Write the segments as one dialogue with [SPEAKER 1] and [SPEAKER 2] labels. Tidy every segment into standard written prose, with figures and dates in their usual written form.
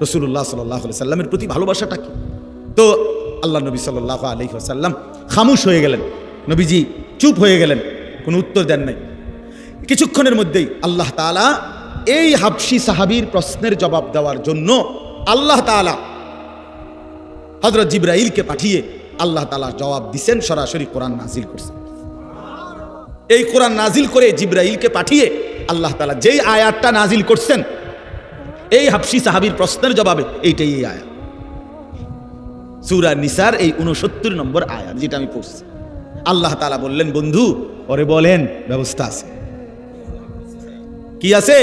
[SPEAKER 1] রাসূলুল্লাহ সাল্লাল্লাহু আলাইহি সাল্লামের প্রতি ভালোবাসাটা কি? তো আল্লাহ নবী সাল্লাল্লাহু আলাইহি ওয়াসাল্লাম খামোশ হয়ে গেলেন, নবীজি চুপ হয়ে গেলেন, কোনো উত্তর দেন নাই। কিছুক্ষণের মধ্যেই আল্লাহ তাআলা এই হাবশী সাহাবীর প্রশ্নের জবাব দেওয়ার জন্য আল্লাহ তাআলা হযরত জিবরাইলকে পাঠিয়ে আল্লাহ তাআলা জবাব দিছেন, সরাসরি কোরআন নাজিল করছেন। এই কোরআন নাজিল করে জিবরাইলকে পাঠিয়ে আল্লাহ তাআলা যেই আয়াতটা নাজিল করছেন এই হাবশী সাহাবীর প্রশ্নের জবাবে, এইটাই এই আয়াত, সূরা নিসার এই 69 নম্বর আয়াত, যেটা আমি পড়ছি। আল্লাহ তাআলা বললেন, বন্ধু ওরে বলেন ব্যবস্থা আছে। কি আছে?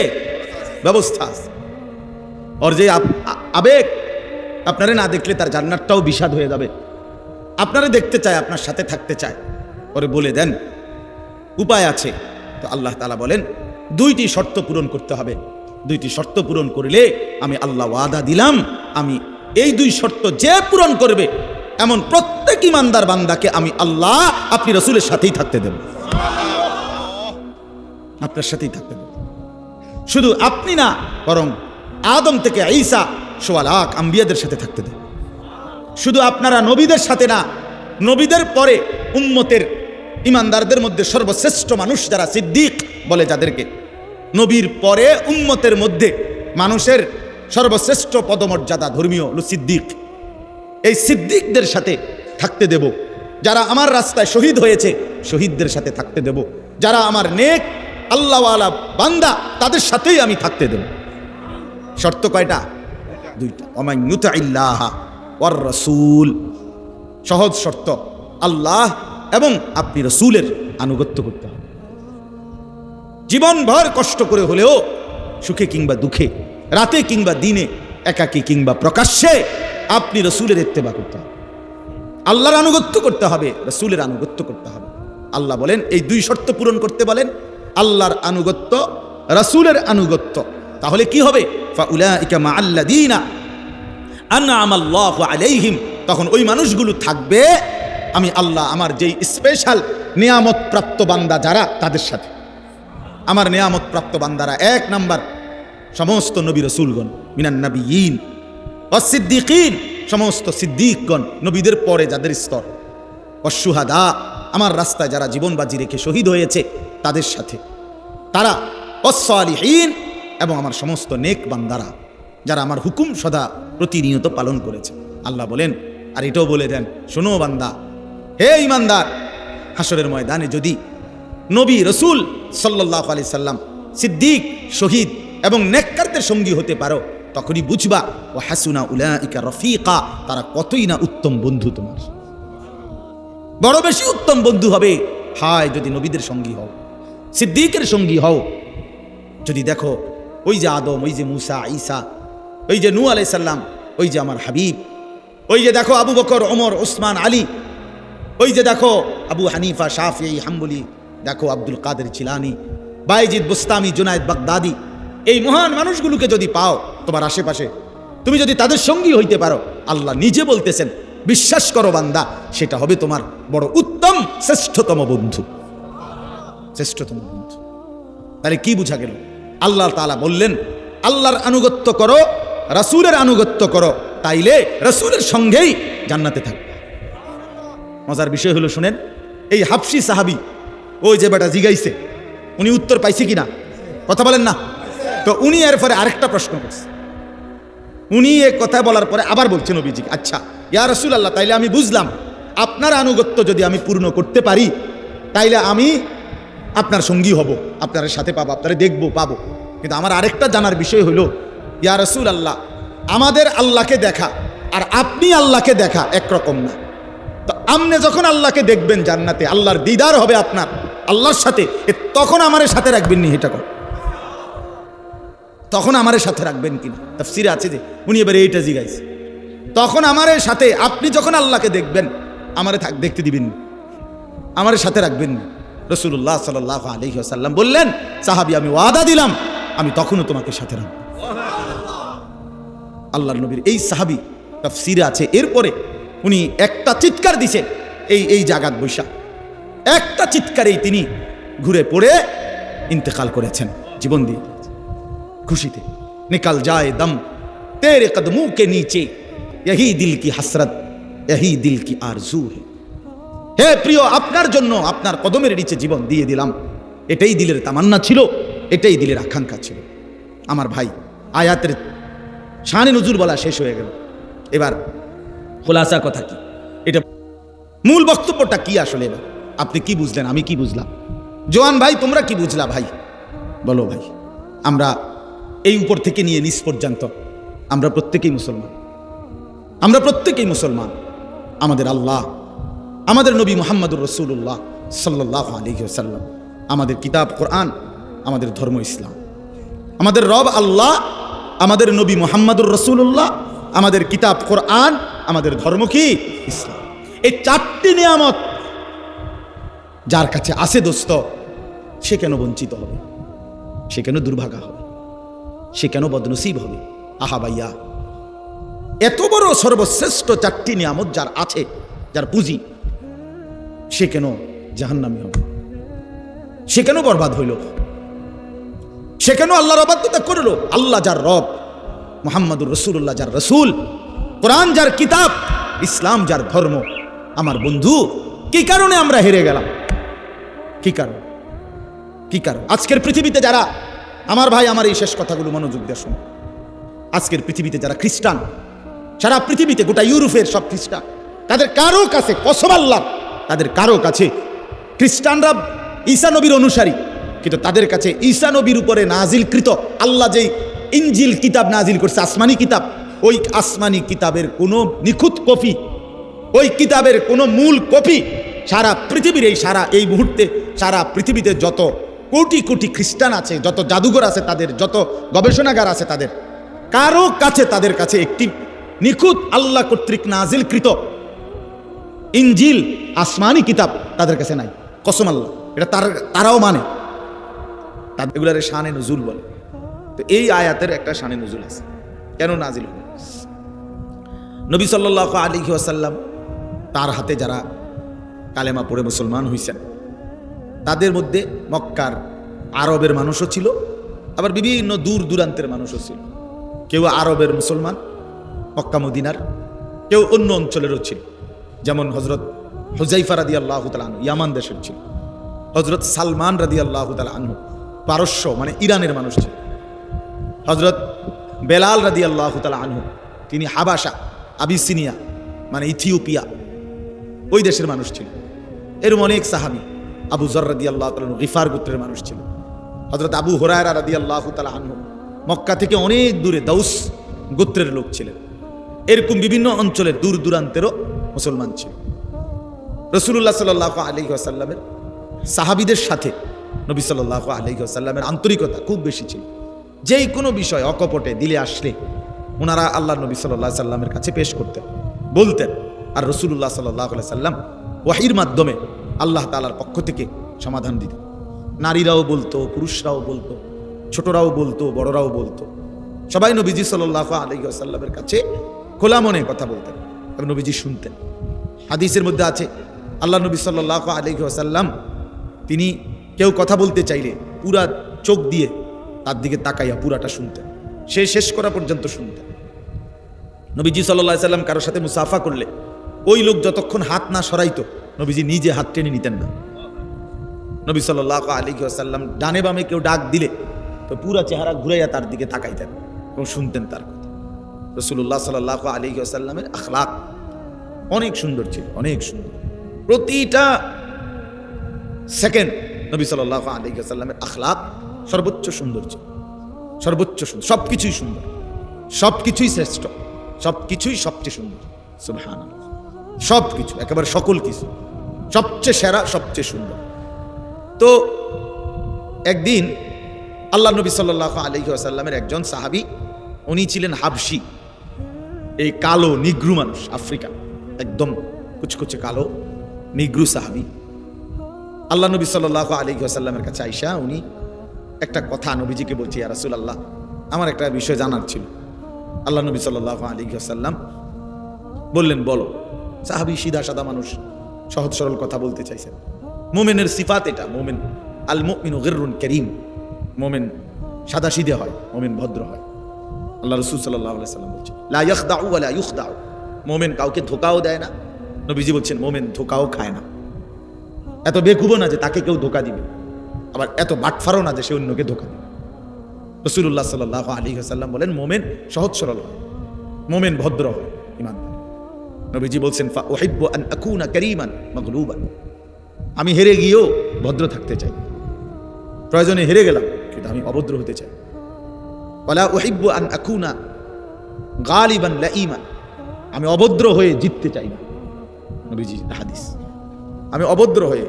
[SPEAKER 1] ব্যবস্থা আছে। ওর যে আবেগ, আপনারে না দেখলে তার জান্নাতটাও বিষাদ হয়ে যাবে, আপনারে দেখতে চায়, আপনার সাথে থাকতে চায়, ওরে বলে দেন উপায় আছে। তো আল্লাহ তাআলা বলেন, দুইটি শর্ত পূরণ করতে হবে। দুইটি শর্ত পূরণ করলে আমি আল্লাহ ওয়াদা দিলাম, আমি এই দুই শর্ত যে পূরণ করবে এমন প্রত্যেক ইমানদার বান্দাকে আমি আল্লাহ আপনি রাসূলের সাথেই থাকতে দেব, আপনার সাথেই থাকতে দেব। শুধু আপনি না, বরং আদম থেকে ঈসা সোয়া লাখ আম্বিয়াদের সাথে থাকতে দেব। শুধু আপনারা নবীদের সাথে না, নবীদের পরে উম্মতের ইমানদারদের মধ্যে সর্বশ্রেষ্ঠ মানুষ যারা সিদ্দিক বলে, যাদেরকে নবীর পরে উম্মতের মধ্যে মানুষের সর্বশ্রেষ্ঠ পদমর্যাদা ধর্মীয় হলো সিদ্দিক, এই সিদ্দিকদের সাথে থাকতে দেব। যারা আমার রাস্তায় শহীদ হয়েছে শহীদদের সাথে থাকতে দেব। যারা আমার নেক আল্লাহওয়ালা বান্দা তাদের সাথেই আমি থাকতে দেব। শর্ত কয়টা? দুইটা। ওমান ইউতিল্লাহ ওয়ার রাসূল, সহজ শর্ত, আল্লাহ এবং আপনি রাসূলের আনুগত্য করতে হবে। জীবনভর কষ্ট করে হলেও, সুখে কিংবা দুঃখে, রাতে কিংবা দিনে, একাকী কিংবা প্রকাশ্যে, আপনি রাসূলের ইত্তেবা করতে হবে, আল্লাহর আনুগত্য করতে হবে, রাসূলের আনুগত্য করতে হবে। আল্লাহ বলেন এই দুই শর্ত পূরণ করতে বলেন, আল্লাহর আনুগত্য, রাসূলের আনুগত্য। তাহলে কি হবে? ফাউলাইকা মাআল্লাযীনা আনআমাল্লাহু আলাইহিম, তখন ওই মানুষগুলো থাকবে আমি আল্লাহ আমার যেই স্পেশাল নিয়ামত প্রাপ্ত বান্দা যারা, তাদের সাথে। আমার নিয়ামত প্রাপ্ত বান্দারা এক নাম্বার সমস্ত নবী রাসূলগণ, মিনান নাবিয়িন ওয়াস সিদ্দিকিন, সমস্ত সিদ্দিকগণ, নবীদের পরে যাদের স্তর, ওয়াস শুহাদা, আমার রাস্তায় যারা জীবন বাজি রেখে শহীদ হয়েছে তাদের সাথে তারা, ওয়াস সালিহিন, এবং আমার সমস্ত নেক বান্দারা যারা আমার হুকুম সদা প্রতিনিয়ত পালন করেছে। আল্লাহ বলেন, আর এটাও বলে দেন, শোনো বান্দা, হে ইমানদার, হাসরের ময়দানে যদি নবী রাসূল সাল্লাল্লাহু আলাইহি সাল্লাম, সিদ্দিক, শহীদ এবং নেককারদের সঙ্গী হতে পারো, তখনই বুঝবা ওয়া হাসুনা উলাইকা রফিকা, তারা কতই না উত্তম বন্ধু, তোমার বড় বেশি উত্তম বন্ধু হবে। হায় যদি নবীদের সঙ্গী হও, সিদ্দিকের সঙ্গী হও। যদি দেখো ওই যে আদম, ওই যে মুসা, ঈসা, ওই যে নূহ আলাইহিস সালাম, ওই যে আমার হাবিব, ওই যে দেখো আবু বকর, ওমর, ওসমান, আলী, ওই যে দেখো আবু হানিফা, শাফিঈ, হাম্বলি, দেখো আব্দুল কাদের জিলানী, বাইজিদ বুস্তামি, জুনায়েদ বাগদাদি, এই মহান মানুষগুলোকে যদি পাও তোমার আশেপাশে, তুমি যদি তাদের সঙ্গী হইতে পারো, আল্লাহ নিজে বলতেছেন, বিশ্বাস করো বান্দা, সেটা হবে তোমার বড় উত্তম শ্রেষ্ঠতম বন্ধু, শ্রেষ্ঠতম বন্ধু। তাহলে কি বুঝা গেল? আল্লাহ তাআলা বললেন আল্লাহর আনুগত্য করো, রাসূলের আনুগত্য করো, তাইলে রাসূলের সঙ্গেই জান্নাতে থাকবে। মজার বিষয় হলো, শুনেন, এই হাবশী সাহাবী, ওই যে বেটা জিগাইছে, উনি উত্তর পাইছে কিনা? কথা বলেন না। তো উনি এরপরে আরেকটা প্রশ্ন করছে। উনি এক কথা বলার পরে আবার বলছেন নবীজি, আচ্ছা ইয়া রাসূলুল্লাহ, তাইলে আমি বুঝলাম আপনার আনুগত্য যদি আমি পূর্ণ করতে পারি, তাইলে আমি আপনার সঙ্গী হব, আপনার সাথে পাবো, আপনারে দেখবো, পাবো। কিন্তু আমার আরেকটা জানার বিষয় হলো, ইয়া রাসূলুল্লাহ, আমাদের আল্লাহকে দেখা আর আপনি আল্লাহকে দেখা একরকম না। তো আপনি যখন আল্লাহকে দেখবেন জান্নাতে, আল্লাহর দিদার হবে আপনার আল্লাহর সাথে, তখন আমারে সাথে রাখবেন নি? এটা কর, তখন আমারে সাথে রাখবেন কিনা? তাফসীরে আছে যে উনি এবারে এইটা জিগাইছে, তখন আমারে সাথে, আপনি যখন আল্লাহকে দেখবেন আমারে দেখতে দিবেন, আমারে সাথে রাখবেন না। রাসূলুল্লাহ সাল্লাল্লাহু আলাইহি ওয়াসাল্লাম বললেন, সাহাবী আমি ওয়াদা দিলাম আমি তখনও তোমাকে সাথে রাখব। আল্লাহর নবীর এই সাহাবী, তাফসীরে আছে, এরপরে উনি একটা চিৎকার দিছে, এই জায়গাত বৈশা একটা চিৎকারেই তিনি ঘুরে পড়ে ইন্তেকাল করেছেন, জীবন দিয়ে খুশিতে। নিকাল যায় দম तेरे कदमों के नीचे यही दिल की हसरत यही दिल की आरजू है। হে প্রিয়, আপনার জন্য আপনার কদমের নিচে জীবন দিয়ে দিলাম, এটাই দিলের তামান্না ছিল, এটাই দিলের আকাঙ্ক্ষা ছিল। আমার ভাই, আয়াতের শানে নজুল বলা শেষ হয়ে গেল, এবার খোলাসা কথা কি, এটা মূল বক্তব্যটা কি আসলে, এবার আপনি কি বুঝলেন, আমি কি বুঝলাম, জওয়ান ভাই তোমরা কি বুঝলা ভাই, বলো ভাই। আমরা এই উপর থেকে নিয়ে নিচ পর্যন্ত আমরা প্রত্যেকেই মুসলমান, আমরা প্রত্যেকেই মুসলমান। আমাদের আল্লাহ, আমাদের নবী মুহাম্মদুর রাসূলুল্লাহ সাল্লাল্লাহু আলাইহি ওয়াসাল্লাম, আমাদের কিতাব কোরআন, আমাদের ধর্ম ইসলাম। আমাদের রব আল্লাহ, আমাদের নবী মুহাম্মদুর রাসূলুল্লাহ, আমাদের কিতাব কোরআন, আমাদের ধর্ম কি ইসলাম। এই চারটি নিয়ামত যার কাছে আছে দোস্ত, সে কেন বঞ্চিত হবে, সে কেন দুর্ভাগা হবে, সে কেন বদনসিব হবে? আহা ভাইয়া, এত বড় সর্বশ্রেষ্ঠ চারটি নিয়ামত যার আছে, যার পুঁজি, সে কেন জাহান্নামী হবে, সে কেন বরবাদ হইল, সে কেন আল্লাহর অবাধ্যতা করল? আল্লাহ যার রব, মুহাম্মদুর রাসূলুল্লাহ যার রাসূল, কোরআন যার কিতাব, ইসলাম যার ধর্ম। আমার বন্ধু, কি কারণে আমরা হেরে গেলাম? কি কারণ? কি কারণ? আজকের পৃথিবীতে যারা, আমার ভাই, আমার এই শেষ কথাগুলো মনোযোগ দিয়ে শুনুন। আজকের পৃথিবীতে যারা খ্রিস্টান, সারা পৃথিবীতে গোটা ইউরোপের সব খ্রিস্টান, তাদের কারো কাছে, কসম আল্লাহ, তাদের কারো কাছে, খ্রিস্টানরা ঈসা নবীর অনুসারী, কিন্তু তাদের কাছে ঈসা নবীর উপরে নাজিলকৃত আল্লাহ যেই ইনজিল কিতাব নাজিল করছে, আসমানি কিতাব, ওই আসমানি কিতাবের কোনো নিখুঁত কপি, ওই কিতাবের কোনো মূল কপি সারা পৃথিবীর, এই মুহূর্তে সারা পৃথিবীতে যত কোটি কোটি খ্রিস্টান আছে, যত জাদুঘর আছে তাদের, যত গবেষণাগার আছে তাদের, কারো কাছে, তাদের কাছে একটি নিখুঁত আল্লাহ কর্তৃক নাজিলকৃত ইনজিল আসমানি কিতাব তাদের কাছে নাই। কসম আল্লাহ, এটা তারাও মানে, তাদের এগুলার শানে নজুল বলে। তো এই আয়াতের একটা শানে নজুল আছে, কেন নাজিল হলো? নবী সাল্লাল্লাহু আলাইহি ওয়াসাল্লাম তার হাতে যারা কালেমা পড়ে মুসলমান হইছেন, তাদের মধ্যে মক্কার আরবের মানুষও ছিল, আবার বিভিন্ন দূর দূরান্তের মানুষও ছিল। কেউ আরবের মুসলমান মক্কা মদিনার, কেউ অন্য অঞ্চলেরও ছিল। যেমন হজরত হুজাইফা রাদিয়াল্লাহু তাআলা আনহু ইয়ামান দেশের ছিল, হজরত সালমান রাদিয়াল্লাহু তাআলা আনহু পারস্য মানে ইরানের মানুষ ছিল, হজরত বেলাল রাদিয়াল্লাহু তাআলা আনহু তিনি হাবাসা আবিসিনিয়া মানে ইথিওপিয়া ওই দেশের মানুষ ছিল। এরকম অনেক সাহাবী, আবু যর রাদিয়াল্লাহু তাআলা গিফার গোত্রের মানুষ ছিল, হযরত আবু হুরায়রা রাদিয়াল্লাহু তাআলা আনহু মক্কা থেকে অনেক দূরে দাউস গোত্রের লোক ছিলেন। এরকম বিভিন্ন অঞ্চলের দূর দূরান্তেরও মুসলমান ছিল। রাসূলুল্লাহ সাল্লাল্লাহু আলাইহি ওয়াসাল্লামের সাহাবীদের সাথে নবী সাল্লাল্লাহু আলাইহি ওয়াসাল্লামের আন্তরিকতা খুব বেশি ছিল। যেই কোনো বিষয় অকপটে দিলে আসলে ওনারা আল্লাহ নবী সাল্লাল্লাহু আলাইহি সাল্লামের কাছে পেশ করতেন, বলতেন, আর রাসূলুল্লাহ সাল্লাল্লাহু আলাইহি সাল্লাম ওয়াহির মাধ্যমে আল্লাহ তাআলার পক্ষ থেকে সমাধান দিতেন। নারীরাও বলতো, পুরুষরাও বলতো, ছোটরাও বলতো, বড়রাও বলতো, সবাই নবীজি সাল্লাল্লাহু আলাইহি ওয়াসাল্লামের কাছে খোলা মনে কথা বলতেন এবং নবীজি শুনতেন। হাদিসের মধ্যে আছে আল্লাহ নবী সাল্লাল্লাহু আলাইহি ওয়াসাল্লাম তিনি কেউ কথা বলতে চাইলে পুরা চোখ দিয়ে তার দিকে তাকাইয়া পুরাটা শুনতেন, সে শেষ করা পর্যন্ত শুনতেন। নবীজি সাল্লাল্লাহু আলাইহি সাল্লাম কারোর সাথে মুসাফা করলে ওই লোক যতক্ষণ হাত না সরাইতো নবীজি নিজে হাত টেনে নিতেন না। নবী সাল্লাল্লাহু আলাইহি ওয়াসাল্লাম ডানে বামে কেউ ডাক দিলে তো পুরা চেহারা ঘুরাইয়া তার দিকে তাকাইতেন এবং শুনতেন তার কথা। রাসূলুল্লাহ সাল্লাল্লাহু আলাইহি ওয়াসাল্লামের আখলাক অনেক সুন্দর ছিল, অনেক সুন্দর। প্রতিটা সেকেন্ড নবী সাল্লাল্লাহু আলাইহি ওয়াসাল্লামের আখলাক সর্বোচ্চ সুন্দর ছিল, সর্বোচ্চ সুন্দর। সবকিছুই সুন্দর, সবকিছুই শ্রেষ্ঠ, সবকিছুই সবচেয়ে সুন্দর। সুবহানাল্লাহ, সবকিছু একেবারে সকল কিছু সবচেয়ে সেরা, সবচেয়ে সুন্দর। তো একদিন আল্লাহ নবী সাল্লাল্লাহু আলাইহি ওয়াসাল্লামের একজন সাহাবী, উনি ছিলেন হাবশি, এই কালো নিগ্রু মানুষ, আফ্রিকা, একদম কুচকুচে কালো নিগ্রু সাহাবী। আল্লাহ নবী সাল্লাল্লাহু আলাইহি ওয়াসাল্লামের কাছে আইসা উনি একটা কথা নবীজিকে বলছে, ইয়া রাসূলুল্লাহ, আমার একটা বিষয় জানার ছিল। আল্লাহ নবী সাল্লাল্লাহু আলাইহি ওয়াসাল্লাম বললেন, বলো। সাহাবী সিধা সাদা মানুষ, সহজ সরল কথা বলতে চাইছেন। মুমিনের সিফাত এটা, মুমিন আল মুমিনু গিররুন কারীম, মুমিন সাদা সিধে হয়, মুমিন ভদ্র হয়। আল্লাহ রাসূল সাল্লাল্লাহু আলাইহি সাল্লাম বলছেন লা ইয়াখদাউ ওয়া লা ইউখদাউ, মুমিন কাউকে ধোকাও দেয় না, নবীজি বলছেন মুমিন ধোকাও খায় না। এত বেকুবও না যে তাকে কেউ ধোকা দিবে, আবার এত বাটফারও না যে সে অন্যকে ধোকা দিবে। রাসূলুল্লাহ সাল্লাল্লাহু আলাইহি ওয়াসাল্লাম বলেন মুমিন সহজ সরল হয়, মুমিন ভদ্র হয়, ঈমানদার। নবীজি বলছেন ফা উহিব্বু আন আকুনা কারীমান মাগলুবান, আমি হেরে গিয়েও ভদ্র থাকতে চাই, প্রয়োজনে হেরে গেলাম কিন্তু আমি অভদ্র হতে চাই। ওয়ালা উহিব্বু আন আকুনা গালিবান লাঈমান, আমি অভদ্র হয়ে জিততে চাই না, নবীজি হাদিস। আমি অভদ্র হয়ে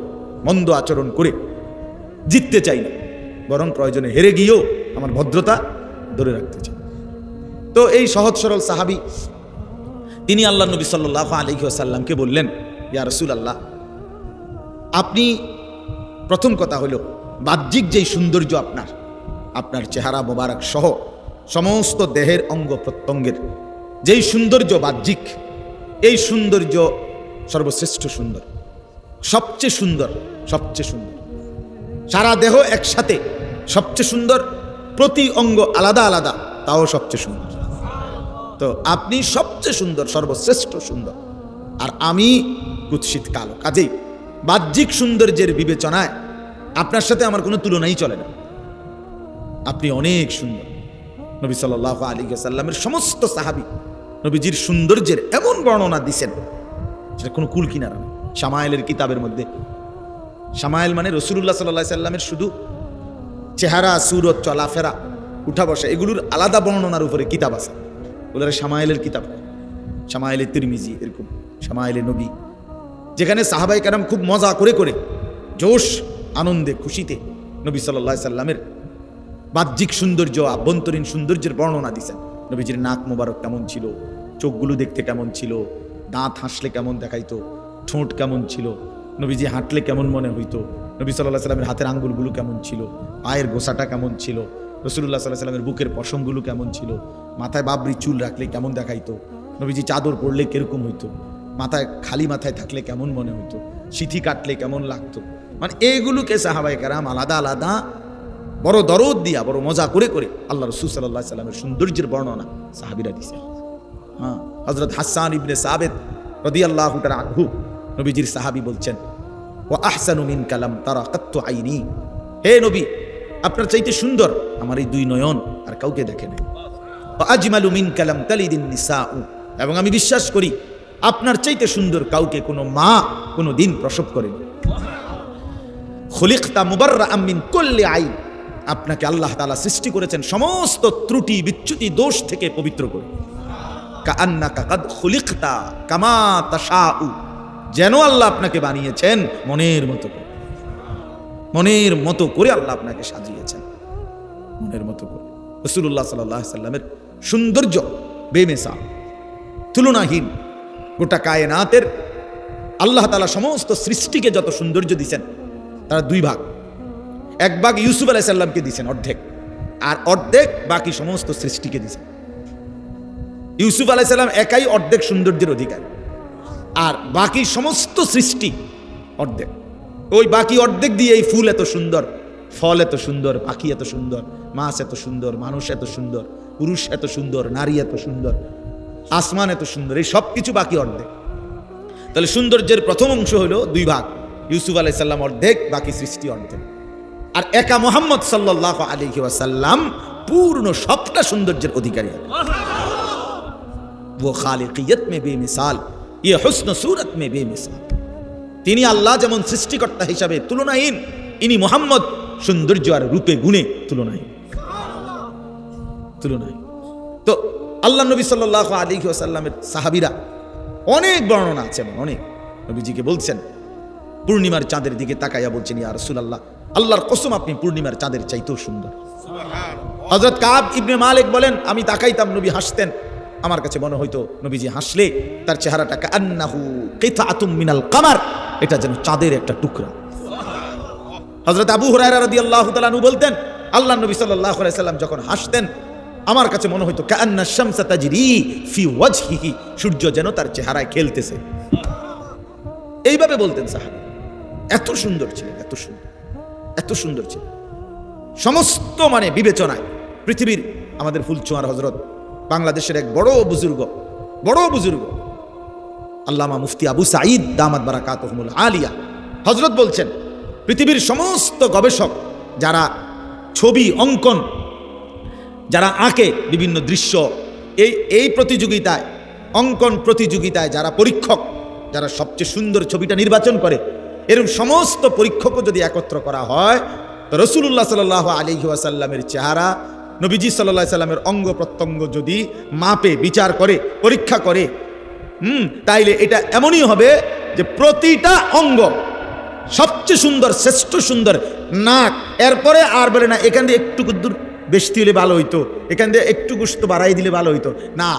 [SPEAKER 1] মন্দ আচরণ করে জিততে চাই না, বরং প্রয়োজনে হেরে গিয়েও আমার ভদ্রতা ধরে রাখতে চাই। তো এই সহজ সরল সাহাবী তিনি আল্লাহ নবী সাল্লাল্লাহু আলাইহি ওয়াসাল্লামকে বললেন, ইয়া রাসূলুল্লাহ, আপনি প্রথম কথা হলো বাহ্যিক যেই সৌন্দর্য আপনার চেহারা মোবারক সহ সমস্ত দেহের অঙ্গ প্রত্যঙ্গের যেই সৌন্দর্য বাহ্যিক, এই সৌন্দর্য সর্বশ্রেষ্ঠ সুন্দর, সবচেয়ে সুন্দর, সবচেয়ে সুন্দর। সারা দেহ একসাথে সবচেয়ে সুন্দর, প্রতি অঙ্গ আলাদা আলাদা তাও সবচেয়ে সুন্দর। তো আপনি সবচেয়ে সুন্দর, সর্বশ্রেষ্ঠ সুন্দর, আর আমি কুৎসিত কালো। কাজেই বাহ্যিক সৌন্দর্যের বিবেচনায় আপনার সাথে আমার কোনো তুলনাই চলে না, আপনি অনেক সুন্দর। নবী সাল্লাল্লাহু আলাইহি ওয়াসাল্লামের সমস্ত সাহাবী নবীজির সৌন্দর্যের এমন বর্ণনা দিছেন যেটা কোনো কুল কিনারা না। শামায়েলের কিতাবের মধ্যে, শামায়েল মানে রাসূলুল্লাহ সাল্লাল্লাহু আলাইহি সাল্লামের শুধু চেহারা, সুরত, চলাফেরা, উঠা বসা, এগুলোর আলাদা বর্ণনার উপরে কিতাব আছে, ওগুলো শামায়েলের কিতাব, শামায়েলে তিরমিজি, এরকম শামায়েলে নবী, যেখানে সাহাবায়ে কেরাম খুব মজা করে করে জোশ, আনন্দে, খুশিতে নবী সাল্লাল্লাহু আলাইহি সাল্লামের বাহ্যিক সৌন্দর্য, আভ্যন্তরীণ সৌন্দর্যের বর্ণনা দিয়েছেন। নবীজির নাক মোবারক কেমন ছিল, চোখগুলো দেখতে কেমন ছিল, দাঁত হাসলে কেমন দেখাইতো, ঠোঁট কেমন ছিল, নবীজি হাঁটলে কেমন মনে হইতো, নবী সাল্লাল্লাহু আলাইহি সাল্লামের হাতের আঙ্গুলগুলো কেমন ছিল, পায়ের গোছাটা কেমন ছিল, রাসূলুল্লাহ সাল্লাল্লাহু আলাইহি সাল্লামের বুকের পশমগুলো কেমন ছিল, মাথায় বাবরি চুল রাখলে কেমন দেখাইতো, নবীজি চাদর পরলে কিরকম হইতো, মাথায় খালি মাথায় থাকলে কেমন মনে হইতো, সিথি কাটলে কেমন লাগতো। মানে এইগুলোকে সাহাবায়ে কেরাম আলাদা আলাদা বড় দরদ দিয়া, বড় মজা করে করে আল্লাহ রাসূল সাল্লাল্লাহু আলাইহি সাল্লামের সৌন্দর্যের বর্ণনা সাহাবীরা দিয়েছেন। হ্যাঁ, হযরত হাসান ইবনে সাবিত রাদিয়াল্লাহু তাআলা আনহু নবীজির সাহাবী বলছেন, ওয়া আহসানু মিনকা লাম তারা কাত্তু আইনি, হে নবী, আপনার চাইতে সুন্দর আমার এই দুই নয়ন আর কাউকে দেখে নাই। ওয়া আজমালু মিনকা লাম তালিদিন নিসাউ, এবং আমি বিশ্বাস করি আপনার চাইতে সুন্দর কাউকে কোনো মা কোনো দিন প্রসব করেনি। খুলিকতা মুবাররাআম মিন কুল্লি আইব, আপনাকে আল্লাহ তাআলা সৃষ্টি করেছেন সমস্ত ত্রুটি, বিচ্যুতি, দোষ থেকে পবিত্র করে। কাআন্নাকা কাদ খুলিকতা কামা তাশাউ, যেন আল্লাহ আপনাকে বানিয়েছেন মনের মতো করে, মনের মতো করে আল্লাহ আপনাকে সাজিয়েছেন, মনের মতো করে। রাসূলুল্লাহ সাল্লাল্লাহু আলাইহি সাল্লামের সৌন্দর্য বেমিসাল, তুলনাহীন। গোটা কায়নাতের আল্লাহ তাআলা সমস্ত সৃষ্টিকে যত সৌন্দর্য দিয়েছেন তারা দুই ভাগ, এক ভাগ ইউসুফ আলাইহিস সালামকে দিয়েছেন অর্ধেক, আর অর্ধেক বাকি সমস্ত সৃষ্টিকে দিয়েছেন। ইউসুফ আলাইহিস সালাম একাই অর্ধেক সৌন্দর্যের অধিকারী, আর বাকি সমস্ত সৃষ্টি অর্ধেক। ওই বাকি অর্ধেক দিয়ে এই ফুল এত সুন্দর, ফল এত সুন্দর, পাখি এত সুন্দর, মাছ এত সুন্দর, মানুষ এত সুন্দর, পুরুষ এত সুন্দর, নারী এত সুন্দর, আসমান এত সুন্দর, এই সব কিছু বাকি অর্ধেক। তাহলে সৌন্দর্যের প্রথম অংশ হলো দুই ভাগ, ইউসুফ আলাইহিস সালাম অর্ধেক, বাকি সৃষ্টি অর্ধেক। আর একা মুহাম্মদ সাল্লাল্লাহু আলাইহি ওয়াসাল্লাম পূর্ণ সবটা সৌন্দর্যের অধিকারী। वो खालिकियत में बेमिसाल, ये हुस्न सूरत में बेमिसाल। তিনি আল্লাহ যেমন সৃষ্টিকর্তা হিসাবে তুলনাহীন, ইনি মুহাম্মদ সৌন্দর্য আর রূপে গুণে তুলনাহীন, তুলনাহীন। তো আল্লাহ নবী সাল্লাল্লাহু আলাইহি ওয়াসাল্লামের সাহাবীরা অনেক বর্ণনা আছে, অনেক। নবীজিকে বলছেন পূর্ণিমার চাঁদের দিকে তাকাইয়া বলছেন, ইয়া রাসূলুল্লাহ, আল্লাহর কসম আপনি পূর্ণিমার চাঁদের চাইতেও সুন্দর। হযরত কাব ইবনে মালিক বলেন, আমি তাকাইতাম, নবী হাসতেন, আমার কাছে মনে হইতো নবীজি হাসলে তার চেহারাটা কান্নাহু কিতাআতুম মিনাল কামার, এটা যেন চাঁদের একটা টুকরা। হযরত আবু হুরায়রা রাদিয়াল্লাহু তাআলা আনহু বলতেন, আল্লাহর নবী সাল্লাল্লাহু আলাইহি সাল্লাম যখন হাসতেন আমার কাছে মনে হইতো কান্না শামসা তাজরি ফি ওয়াজহিহি, সূর্য যেন তার চেহারায় খেলতেছে। এইভাবে বলতেন সাহাবী, এত সুন্দর ছিলেন, এত সুন্দর, এত সুন্দর ছিলেন। সমস্ত মানে বিবেচনায় পৃথিবীর আমাদের ফুলচোয়ার হযরত বাংলাদেশের এক বড় বুজুর্গ আল্লামা মুফতি আবু সাঈদ দামাত বারাকাতুহুমুল আলিয়া হযরত বলছেন, পৃথিবীর সমস্ত গবেষক যারা ছবি অঙ্কন যারা আঁকে বিভিন্ন দৃশ্য, এই প্রতিযোগিতায়, অঙ্কন প্রতিযোগিতায় যারা পরীক্ষক, যারা সবচেয়ে সুন্দর ছবিটা নির্বাচন করে, এরকম সমস্ত পরীক্ষকও যদি একত্র করা হয়, তো রাসূলুল্লাহ সাল্লাল্লাহু আলাইহি ওয়াসাল্লামের চেহারা, নবীজি সাল্লাল্লাহু আলাইহি সাল্লামের অঙ্গ প্রত্যঙ্গ যদি মাপে, বিচার করে, পরীক্ষা করে, তাইলে এটা এমনই হবে যে প্রতিটা অঙ্গ সবচেয়ে সুন্দর, শ্রেষ্ঠ সুন্দর। নাক, এরপরে আর বলে না এখান দিয়ে একটু দূর বেশি দিলে ভালো হইতো, এখান দিয়ে একটু গোশত বাড়াই দিলে ভালো হইতো না।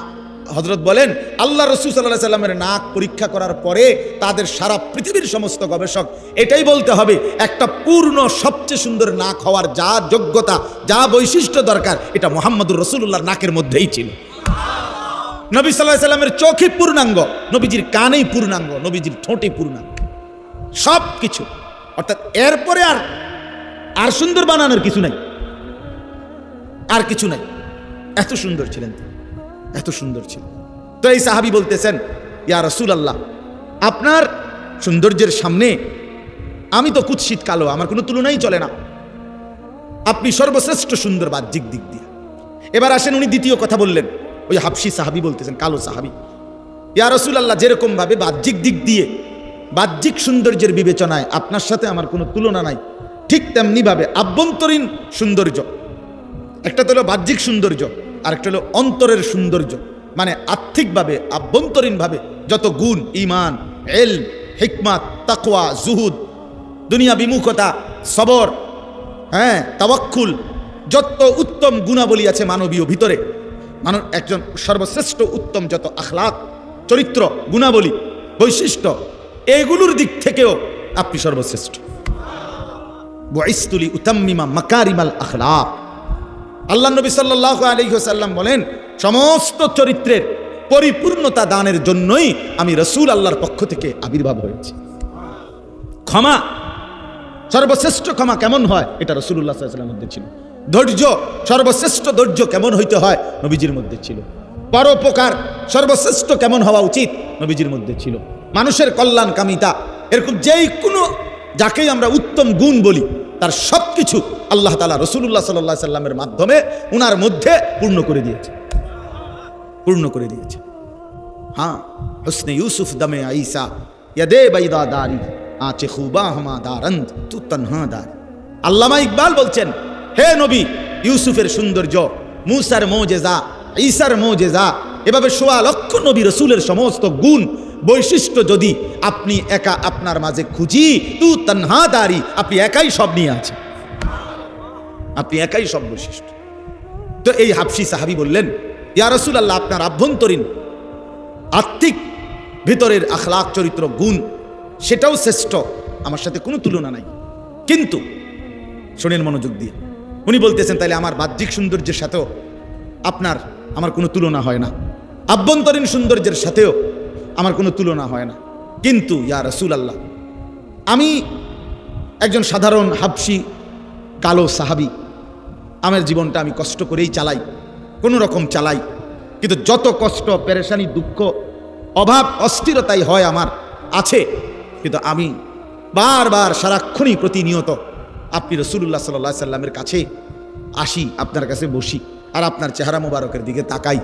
[SPEAKER 1] হযরত বলেন, আল্লাহ রাসূল সাল্লাল্লাহু আলাইহি সাল্লামের নাক পরীক্ষা করার পরে তাদের সারা পৃথিবীর সমস্ত গবেষক এটাই বলতে হবে, একটা পূর্ণ সবচেয়ে সুন্দর নাক হওয়ার যা যোগ্যতা, যা বৈশিষ্ট্য দরকার, এটা মুহাম্মদুর রাসূলুল্লাহর নাকের মধ্যেই ছিল। নবী সাল্লাল্লাহু আলাইহি সাল্লামের চোখে পূর্ণাঙ্গ, নবীজির কানেই পূর্ণাঙ্গ, নবীজির ঠোঁটে পূর্ণাঙ্গ, সব কিছু। অর্থাৎ এরপরে আর সুন্দর বানানোর কিছু নাই, আর কিছু নাই। এত সুন্দর ছিলেন তিনি, এত সুন্দর ছিল। তো এই সাহাবী বলতেছেন, ইয়া রাসূলুল্লাহ, আপনার সৌন্দর্যের সামনে আমি তো কুৎসিত কালো, আমার কোনো তুলনাই চলে না, আপনি সর্বশ্রেষ্ঠ সুন্দর বাহ্যিক দিক দিয়ে। এবার আসেন, উনি দ্বিতীয় কথা বললেন, ওই হাবশী সাহাবী বলতেছেন, কালো সাহাবী, ইয়া রাসূলুল্লাহ, যেরকম ভাবে বাহ্যিক দিক দিয়ে, বাহ্যিক সৌন্দর্যের বিবেচনায় আপনার সাথে আমার কোনো তুলনা নাই, ঠিক তেমনি ভাবে আভ্যন্তরীণ সৌন্দর্য, একটা তো হলো বাহ্যিক সৌন্দর্য, আর একটা হলো অন্তরের সৌন্দর্য, মানে আর্থিকভাবে, আভ্যন্তরীণভাবে যত গুণ, ঈমান, ইলম, হিকমত, তাকওয়া, জুহুদ, দুনিয়া বিমুখতা, সবর, তাওয়াক্কুল, যত উত্তম গুণাবলী আছে মানবীয় ভিতরে, একজন সর্বশ্রেষ্ঠ উত্তম যত আখলাক, চরিত্র, গুণাবলী, বৈশিষ্ট্য, এগুলোর দিক থেকেও আপনি সর্বশ্রেষ্ঠ। বুইসতু লিউতাম্মিমা মাকারিমাল আখলাক। আল্লাহ নবী সাল্লাল্লাহু আলাইহি ওয়াসাল্লাম বলেন, সমস্ত চরিত্রের পরিপূর্ণতা দানের জন্যই আমি রাসূল আল্লাহর পক্ষ থেকে আবির্ভাব হয়েছি। ক্ষমা, সর্বশ্রেষ্ঠ ক্ষমা কেমন হয়, এটা রাসূলুল্লাহ সাল্লাল্লাহু আলাইহি ওয়াসাল্লামের মধ্যে ছিল। ধৈর্য, সর্বশ্রেষ্ঠ ধৈর্য কেমন হইতে হয়, নবীজির মধ্যে ছিল। পরোপকার সর্বশ্রেষ্ঠ কেমন হওয়া উচিত, নবীজির মধ্যে ছিল। মানুষের কল্যাণকামিতা, এরকম যেই কোনো যাকেই আমরা উত্তম গুণ বলি, তার সব কিছু আল্লাহ তাআলা রাসূলুল্লাহ সাল্লাল্লাহু আলাইহি সাল্লামের মাধ্যমে উনার মধ্যে পূর্ণ করে দিয়েছে, পূর্ণ করে দিয়েছে। হ্যাঁ, হুসনে ইউসুফ দমে আইসা ইয়াদে বাইদা দারি আচে খুবা হামা দারন্দ তু তনহা দারি। আল্লামা ইকবাল বলছেন, হে নবী, ইউসুফের সৌন্দর্য, মূসার মুজিজা, ঈসার মুজিজা, এভাবে ১৬ লক্ষ নবী রাসূলের সমস্ত গুণ, বৈশিষ্ট্য যদি আপনি একা আপনার মাঝে খুঁজি, তু তনহা দারি, আপনি একাই সব নিয়ে আছেন, আপনি একাই সব বৈশিষ্ট্য। তো এই হাবশী সাহাবী বললেন, ইয়া রাসূলুল্লাহ, আপনার আভ্যন্তরীণ আত্মিক ভিতরের আখলাক, চরিত্র, গুণ, সেটাও শ্রেষ্ঠ, আমার সাথে কোনো তুলনা নাই। কিন্তু শোনেন মনোযোগ দিয়ে, উনি বলতেছেন, তাইলে আমার বাহ্যিক সৌন্দর্যের সাথেও আমার কোনো তুলনা হয় না, আভ্যন্তরীণ সৌন্দর্যের সাথেও আমার কোনো তুলনা হয় না। কিন্তু ইয়া রাসূলুল্লাহ, আমি একজন সাধারণ হাবশী কালো সাহাবী, আমার জীবনটা আমি কষ্ট করেই চালাই, কোনো রকম চালাই, কিন্তু যত কষ্ট, পেরেশানি, দুঃখ, অভাব, অস্থিরতাই হয় আমার আছে, কিন্তু আমি বারবার সারাক্ষণই প্রতিনিয়ত আপনি রাসূলুল্লাহ সাল্লাল্লাহু আলাইহি সাল্লামের কাছে আসি, আপনার কাছে বসি, আর আপনার চেহারা মোবারকের দিকে তাকাই।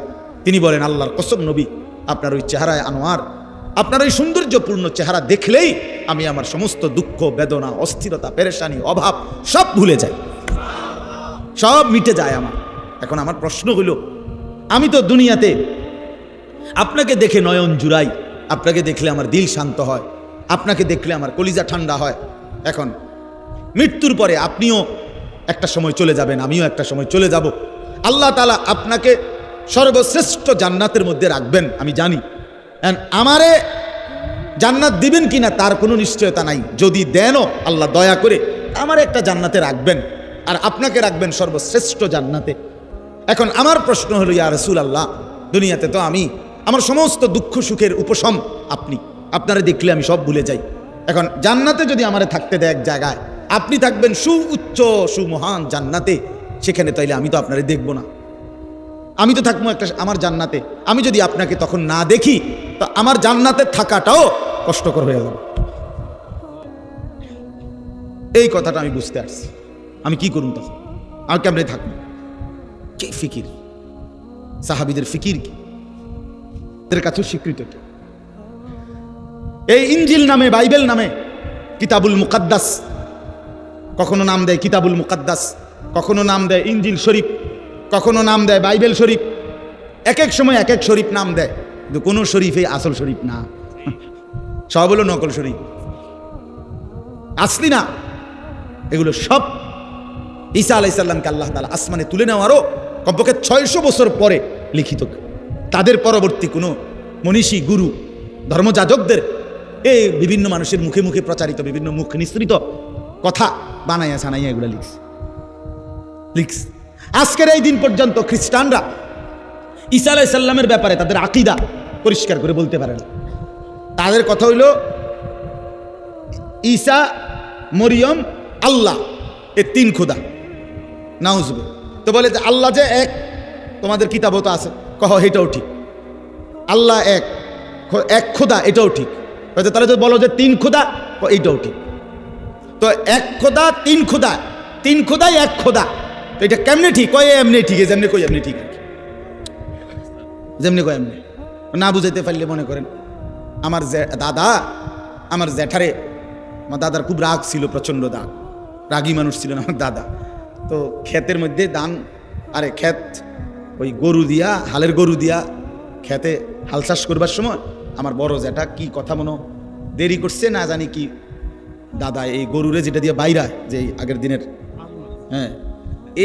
[SPEAKER 1] তিনি বলেন, আল্লাহর কসম নবী, আপনার ওই চেহারায় আনোয়ার, আপনার ওই সৌন্দর্যপূর্ণ চেহারা দেখলেই আমি আমার সমস্ত দুঃখ, বেদনা, অস্থিরতা, পেরেশানি, অভাব সব ভুলে যাই, সব মিটে যায় আমার। এখন আমার প্রশ্ন হলো, আমি তো দুনিয়াতে আপনাকে দেখে নয়ন জুড়াই, আপনাকে দেখলে আমার দিল শান্ত হয়, আপনাকে দেখলে আমার কলিজা ঠান্ডা হয়। এখন মৃত্যুর পরে আপনিও একটা সময় চলে যাবেন, আমিও একটা সময় চলে যাব। আল্লাহ তাআলা আপনাকে সর্বশ্রেষ্ঠ জান্নাতের মধ্যে রাখবেন, আমি জানি। আমারে জান্নাত দিবেন কিনা তার কোনো নিশ্চয়তা নাই, যদি দেনও আল্লাহ দয়া করে আমার একটা জান্নাতে রাখবেন, আর আপনাকে রাখবেন সর্বশ্রেষ্ঠ জান্নাতে। এখন আমার প্রশ্ন হলো, ইয়া রাসূলুল্লাহ, দুনিয়াতে তো আমি আমার সমস্ত দুঃখ সুখের উপশম আপনি, আপনারে দেখলে আমি সব ভুলে যাই। এখন জান্নাতে যদি আমারে থাকতে দেয় এক জায়গায়, আপনি থাকবেন সুউচ্চ সুমহান জান্নাতে, সেখানে তাইলে আমি তো আপনারে দেখব না, আমি তো থাকবো একটা আমার জান্নাতে, আমি যদি আপনাকে তখন না দেখি তো আমার জান্নাতে থাকাটাও কষ্টকর হয়ে যাবে। এই কথাটা আমি বুঝতে পারছি। আমি কি করুন তখন? আর কেমনে থাকবো? কি ফিকির, সাহাবীদের ফিকির কি, এদের কাছেও স্বীকৃত। এই ইনজিল নামে, বাইবেল নামে কিতাবুল মুকাদ্দাস, কখনো নাম দেয় কিতাবুল মুকাদ্দাস, কখনো নাম দেয় ইনজিল শরীফ, কখনো নাম দেয় বাইবেল শরীফ, এক এক সময় এক এক শরীফ নাম দেয়, কিন্তু কোনো শরীফে আসল শরীফ না, সব হলো নকল শরীফ, আসলি না। এগুলো সব ঈসা আলাইহিস সালামকে আল্লাহ তাআলা আসমানে তুলে নেওয়ারও কমপক্ষে 600 বছর পরে লিখিত। তাদের পরবর্তী কোনো মনীষী, গুরু, ধর্মযাজকদের এই বিভিন্ন মানুষের মুখে মুখে প্রচারিত বিভিন্ন মুখ নিঃসৃত কথা বানাইয়া ছানাইয়া এগুলো লিখস। আজকের এই দিন পর্যন্ত খ্রিস্টানরা ঈসা আলাইহিস সালামের ব্যাপারে তাদের আকীদা পরিষ্কার করে বলতে পারে না। তাদের কথা হইল ঈসা, মরিয়ম, আল্লাহ, এ 3 খোদা। নাউজুবিল্লাহ। তো বলে যে আল্লাহ যে এক, তোমাদের কিতাবও তো আছে, কহ এটাও ঠিক। আল্লাহ এক, এক খোদা, এটাও ঠিক। তাহলে তো বলো যে 3 খোদা, এইটাও ঠিক। তো 1 খোদা 3 খোদা, 3 খোদাই 1 খোদা, তো এটা কেমনে ঠিক? কয় এমনি ঠিক, যেমনি কই এমনি ঠিক, যেমনি কয় এমনি। না বুঝাইতে পারলে মনে করেন আমার দাদা, আমার জ্যাঠারে, আমার দাদার খুব রাগ ছিল, প্রচণ্ড রাগী মানুষ ছিলেন আমার দাদা। তো ক্ষেতের মধ্যে ধান, আরে ক্ষেত ওই গরু দিয়া, হালের গরু দিয়া ক্ষেতে হাল চাষ করবার সময় আমার বড় জ্যাঠা কি কথা মনে দেরি করছে না জানি কি, দাদা এই গরুরে যেটা দিয়ে বাইরা, যে আগের দিনের, হ্যাঁ,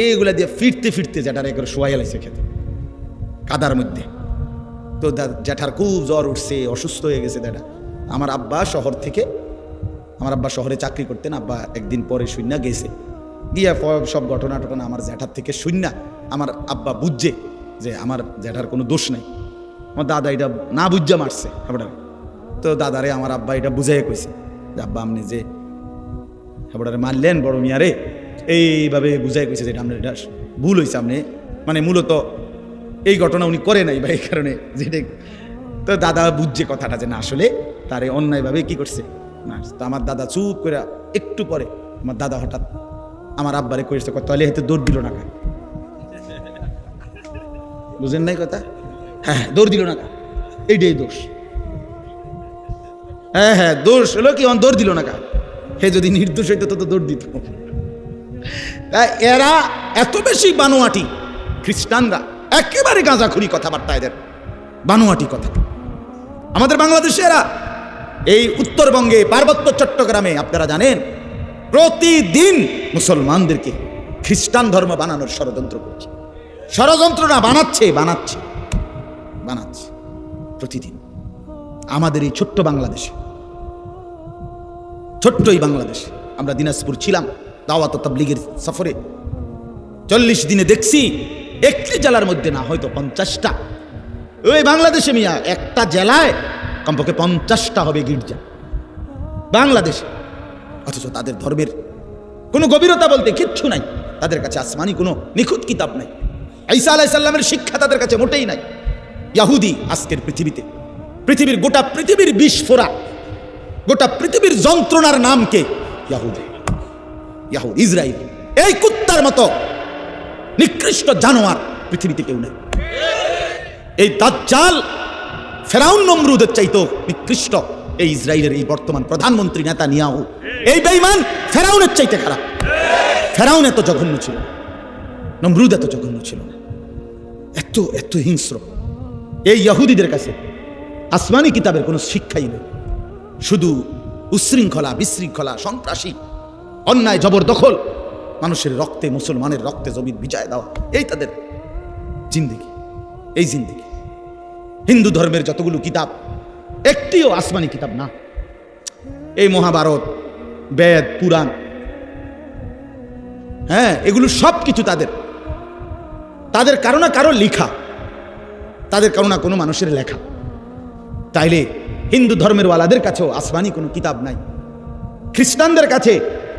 [SPEAKER 1] এইগুলা দিয়ে ফিরতে ফিরতে জ্যাঠার একবার শোয়াই লাইছে খেতে কাদার মধ্যে। তো জ্যাঠার খুব জ্বর উঠছে, অসুস্থ হয়ে গেছে জ্যাঠা। আমার আব্বা শহরে চাকরি করতেন। আব্বা একদিন পরে শূন্যা গেছে, গিয়া সব ঘটনা টটনা আমার জ্যাঠার থেকে শূন্যা আমার আব্বা বুঝছে যে আমার জ্যাঠার কোনো দোষ নাই। আমার দাদা এটা না বুঝা মারছে হাবড়ারে। তো দাদারে আমার আব্বা এটা বুঝাই কইছে যে আব্বা আপনি যে হাবড়ারে মারলেন বড় মিয়ারে, এইভাবে বুঝাই কইছে যেটা আপনার এটা ভুল হয়েছে। আপনি মানে মূলত এই ঘটনা উনি করে নাই বা এই কারণে যেটা। তো দাদা বুঝছে কথাটা যে না আসলে তারে অন্যায়ভাবে কি করছে না। তো আমার দাদা চুপ করে, একটু পরে আমার দাদা হঠাৎ আমার আব্বারে কইছে, তাহলে হয়তো দৌড় দিল না কা, বুঝেন নাই কথা? হ্যাঁ, দৌড় দিল না কা, এইটাই দোষ। হ্যাঁ, দোষ হলো কি, দৌড় দিল না কা, হে যদি নির্দোষ হইতো তো দৌড় দিত। এরা এত বেশি বানোয়াটি, খ্রিস্টানরা একেবারে গাঁজাখুরি কথাবার্তা, এদের বানোয়াটি কথা। আমাদের বাংলাদেশে এরা এই উত্তরবঙ্গে, পার্বত্য চট্টগ্রামে আপনারা জানেন প্রতিদিন মুসলমানদেরকে খ্রিস্টান ধর্ম বানানোর ষড়যন্ত্র করছে। ষড়যন্ত্র না, বানাচ্ছে প্রতিদিন। আমাদের এই ছোট্ট বাংলাদেশে, ছোট্টই বাংলাদেশে, আমরা দিনাজপুর ছিলাম দাওয়াত তাবলীগের সফরে। 40 দিনে দেখছি একটি জেলার মধ্যে না হয়তো 50টা। ওই বাংলাদেশে মিয়া একটা জেলায় কমপক্ষে 50টা হবে গির্জা বাংলাদেশে। অথচ তাদের ধর্মের কোনো গভীরতা বলতে কিচ্ছু নাই। তাদের কাছে আসমানি কোনো নিখুঁত কিতাব নাই। ঈসা আলাইহিস সালামের শিক্ষা তাদের কাছে মোটেই নাই। ইহুদি আজকের পৃথিবীর গোটা পৃথিবীর বিস্ফোরা, গোটা পৃথিবীর যন্ত্রণার নাম কে? ইসরায়েল। এই কুত্তার মতো নিকৃষ্ট জানোয়ার পৃথিবীতে কেউ নেই। এই দাজ্জাল ফেরাউন নমরুদের চাইতেও নিকৃষ্ট এই ইসরায়েলের এই বর্তমান প্রধানমন্ত্রী নেতানিয়াহু। এই বেঈমান ফেরাউনের চাইতে খারাপ। ফেরাউন এত জঘন্য ছিল, নমরুদ এত জঘন্য ছিল না, এত হিংস্র। এই ইহুদিদের কাছে আসমানি কিতাবের কোনো শিক্ষাই নেই, শুধু উশৃঙ্খলা, বিশৃঙ্খলা, সন্ত্রাসী, অন্যায়, জবরদখল, মানুষের রক্তে, মুসলমানের রক্তে জমির বিজয় দেওয়া, এই তাদের জিন্দেগি। এই জিন্দেগি হিন্দু ধর্মের যতগুলো কিতাব একটিও আসমানি কিতাব না। এই মহাভারত, বেদ, পুরাণ, হ্যাঁ, এগুলো সব কিছু তাদের কারো না কারো লেখা, তাদের কারো না কোনো মানুষের লেখা। তাইলে হিন্দু ধর্মের ওয়ালাদের কাছেও আসমানি কোনো কিতাব নাই। খ্রিস্টানদের কাছে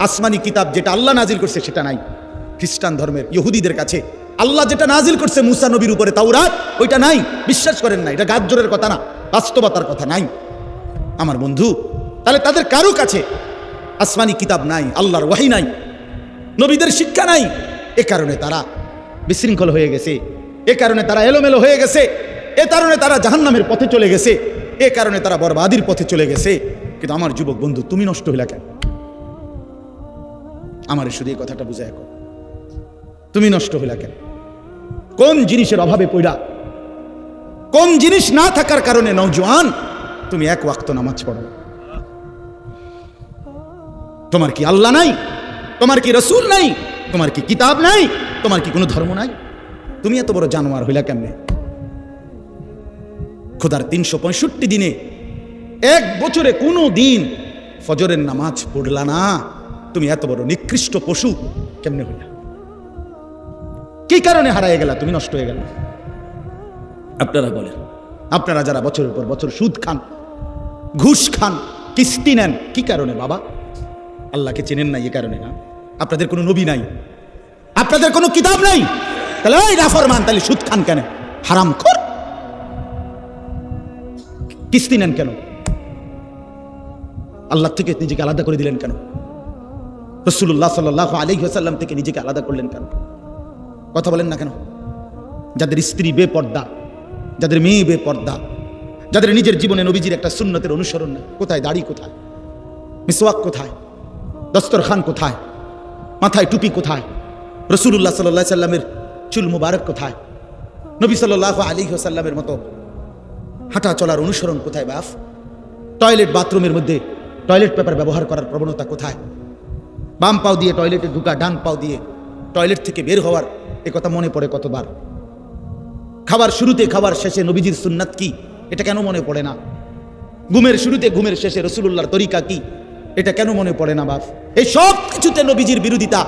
[SPEAKER 1] আসমানি কিতাব যেটা আল্লাহ নাজিল করছে সেটা নাই। খ্রিস্টান ধর্মের ইহুদিদের কাছে আল্লাহ যেটা নাজিল করছে মুসা নবীর উপরে তাওরাত, ওইটা নাই, বিশ্বাস করেন না, এটা গাজরের কথা না, বাস্তবতার কথা নাই আমার বন্ধু। তাহলে তাদের কারো কাছে আসমানি কিতাব নাই, আল্লাহর ওয়াহি নাই, নবীদের শিক্ষা নাই, এ কারণে তারা বিশৃঙ্খল হয়ে গেছে, এ কারণে তারা এলোমেলো হয়ে গেছে, এ কারণে তারা জাহান্নামের পথে চলে গেছে, এ কারণে তারা বরবাদির পথে চলে গেছে। কিন্তু আমার যুবক বন্ধু, তুমি নষ্ট হইলা কেন? আমার শুধু এই কথাটা বুঝায় এখন, তুমি নষ্ট হইলা কেন? কোন জিনিসের অভাবে পড়া, কোন জিনিস না থাকার কারণে নওজোয়ান তুমি এক ওয়াক্ত নামাজ পড়ো? তোমার কি আল্লাহ নাই? তোমার কি রসুল নাই? তোমার কি কিতাব নাই? তোমার কি কোনো ধর্ম নাই? তুমি এত বড় জানোয়ার হইলা কেমনে? খোদার 365 দিনে এক বছরে কোনো দিন ফজরের নামাজ পড়লা না, তুমি এত বড় নিকৃষ্ট পশু কেমনে হইলা? কি কারণে হারায় গেলা? তুমি নষ্ট হয়ে গেল। আপনারা বলেন, আপনারা যারা বছরের পর বছর সুদ খান, ঘুষ খান, কিস্তি নেন, কি কারণে বাবা? আল্লাহকে চেনেন না, এ কারণে না? আপনাদের কোনো নবী নাই, আপনাদের কোনো কিতাব নাই, তাহলে ওই নাফরমান, তাহলে সুদ খান কেন? হারামখোর। কিস্তি নেন কেন? আল্লাহ থেকে নিজেকে আলাদা করে দিলেন কেন? রাসূলুল্লাহ সাল্লাল্লাহু আলাইহি ওয়াসাল্লাম থেকে নিজেকে আলাদা করলেন কেন? কথা বলেন না কেন? যাদের স্ত্রী বেপর্দা, যাদের মেয়ে বেপর্দা, যাদের নিজের জীবনে নবীজির একটা সুন্নতের অনুসরণ নেই, কোথায় দাড়ি, কোথায় মিসওয়াক, কোথায় দস্তরখান, কোথায় মাথায় টুপি, কোথায় রাসূলুল্লাহ সাল্লাল্লাহু আলাইহি ওয়াসাল্লামের চুল মুবারক, কোথায় নবী সাল্লাল্লাহু আলাইহি ওয়াসাল্লামের মতো হাঁটা চলার অনুসরণ কোথায়? বাফ টয়লেট বাথরুমের মধ্যে টয়লেট পেপার ব্যবহার করার প্রবণতা কোথায়? বাম পাও দিয়ে টয়লেটে ঢুকা, ডান পাও দিয়ে টয়লেট থেকে বের হওয়ার, এ কথা মনে পড়ে কতবার? খাবার শুরুতে খাবার শেষে নবীজির সুন্নাত কি, এটা কেন মনে পড়ে না? ঘুমের শুরুতে ঘুমের শেষে রাসূলুল্লাহর তরিকা কি, এটা কেন মনে পড়ে না? বাপ, এই সব কিছুতে নবীজির বিরোধিতা,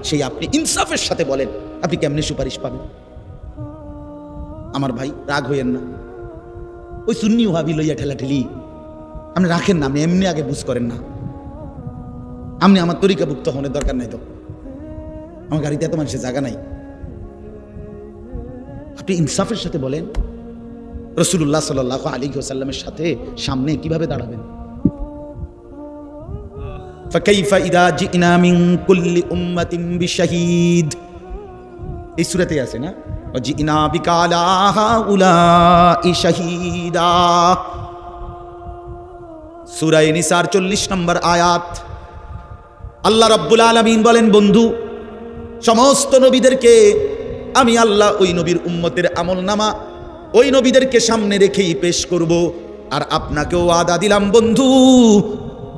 [SPEAKER 1] সেই আপনি ইনসাফের সাথে বলেন, আপনি কেমনে সুপারিশ পাবেন? আমার ভাই রাগ হইয়েন না, ওই সুন্নি ওয়াহাবি লইয়া ঠেলাঠেলি আপনি রাখেন না, আপনি এমনি আগে বুঝ করেন না। আপনি আমার তরিকাভুক্ত হওয়ার দরকার নাই তো, আমার গাড়িতে এত মানুষের জায়গা নাই। আপনি ইনসাফের সাথে বলেন, রাসূলুল্লাহ সাল্লাল্লাহু আলাইহি ওয়াসাল্লামের সাথে সামনে কিভাবে দাঁড়াবেন? ফাকাইফা ইদা জিনা মিন কুল্লি উম্মাতিন বিশাহীদ, এই সূরাতে আছে না, ওয়াজিনা বিকা আলা হাউলাই শাহীদা, সূরা নিসার 40 নম্বর আয়াত। আল্লাহ রাব্বুল আলামিন বলেন, বন্ধু, সমস্ত নবীদেরকে আমি আল্লাহ ওই নবীর উম্মতের আমলনামা ওই নবীদেরকে সামনে রেখেই পেশ করব। আর আপনাকেও ওয়াদা দিলাম বন্ধু,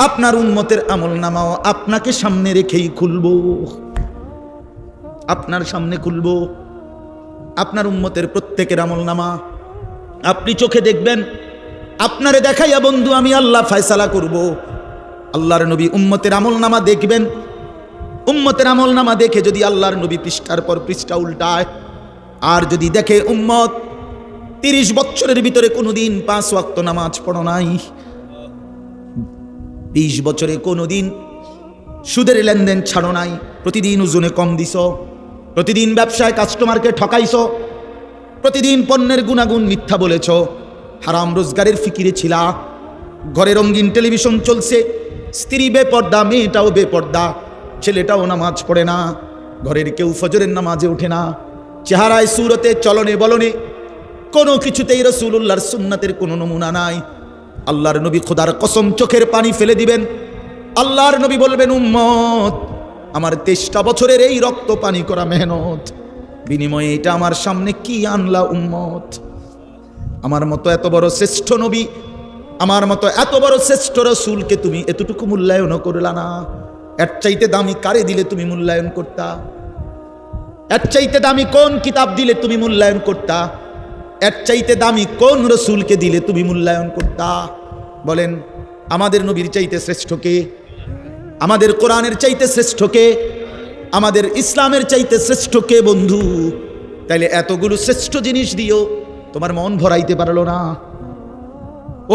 [SPEAKER 1] আপনার উম্মতের আমলনামাও আপনাকে সামনে রেখেই খুলব, আপনার সামনে খুলব। আপনার উম্মতের প্রত্যেকের আমলনামা আপনি চোখে দেখবেন, আপনারে দেখাইয়া বন্ধু আমি আল্লাহ ফয়সালা করব। আল্লাহর নবী উম্মতের আমলনামা দেখবেন, উম্মতের আমলনামা দেখে যদি আল্লাহর নবী পৃষ্ঠার পর পৃষ্ঠা উল্টায়, আর যদি দেখে উম্মত 30 বছরের ভিতরে কোনোদিন 5 ওয়াক্ত নামাজ পড়ো নাই, 20 বছরে কোনোদিন সুদের লেনদেন ছাড়ো নাই, প্রতিদিন ওজনে কম দিছ, প্রতিদিন ব্যবসায় কাস্টমারকে ঠকাইছ, প্রতিদিন পণ্যের গুণাগুণ মিথ্যা বলেছ, হারাম রোজগারের ফিকিরে ছিলা, ঘরে রঙিন টেলিভিশন চলছে, স্ত্রী বেপর্দা, মেয়েটাও বেপর্দা, ছেলেটাও নামাজ পড়ে না, ঘরের কেউ ফজরের নামাজে ওঠে না, চেহারায় সুরতে চলনে বলনে কোনো কিছুতেই রাসূলুল্লাহর সুন্নাতের কোনো নমুনা নাই। আল্লাহর নবী খোদার কসম চোখের পানি ফেলে দিবেন, আল্লাহর নবী বলবেন, উম্মত আমার 23টা বছরের এই রক্ত পানি করা মেহনত বিনিময়ে এটা আমার সামনে কি আনলা উম্মত? আমার মতো এত বড় শ্রেষ্ঠ নবী, আমার মতো এত বড় শ্রেষ্ঠ রাসূলকে তুমি এতটুকু মূল্যায়ন করলা না। এর চাইতে দামি কারে দিলে তুমি মূল্যায়ন করতা? এর চাইতে দামি কোন কিতাব দিলে তুমি মূল্যায়ন করতা? এর চাইতে দামি কোন রাসূলকে দিলে তুমি মূল্যায়ন করতা? বলেন, আমাদের নবীর চাইতে শ্রেষ্ঠ কে? আমাদের কোরআনের চাইতে শ্রেষ্ঠ কে? আমাদের ইসলামের চাইতে শ্রেষ্ঠ কে বন্ধু? তাইলে এতগুলো শ্রেষ্ঠ জিনিস দিও তোমার মন ভরাইতে পারলো না।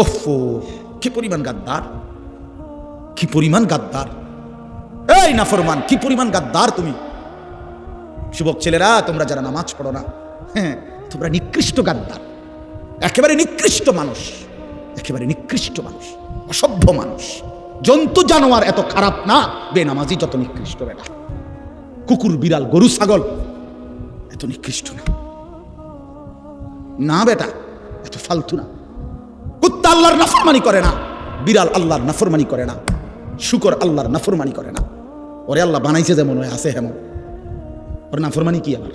[SPEAKER 1] ওফো, কি পরিমাণ গাদ্দার, কি পরিমাণ গাদ্দার! এই নাফরমান, কি পরিমাণ গাদ্দার তুমি! যুবক ছেলেরা, তোমরা যারা নামাজ পড়ো না, হ্যাঁ, তোমরা নিকৃষ্ট গাদ্দার, একেবারে নিকৃষ্ট মানুষ, একেবারে নিকৃষ্ট মানুষ, অসভ্য মানুষ। জন্তু জানোয়ার এত খারাপ না, বেনামাজি যত নিকৃষ্ট। বেটা কুকুর, বিড়াল, গরু, ছাগল এত নিকৃষ্ট না। না বেটা, এত ফালতু না। কুত্তা আল্লাহর নাফরমানি করে না, বিড়াল আল্লাহর নাফরমানি করে না, শুকর আল্লাহর নাফরমানি করে না। ওরে আল্লাহ বানাইছে যেমন হয় আছে হেমন, ওর নাফরমানি কি? আমার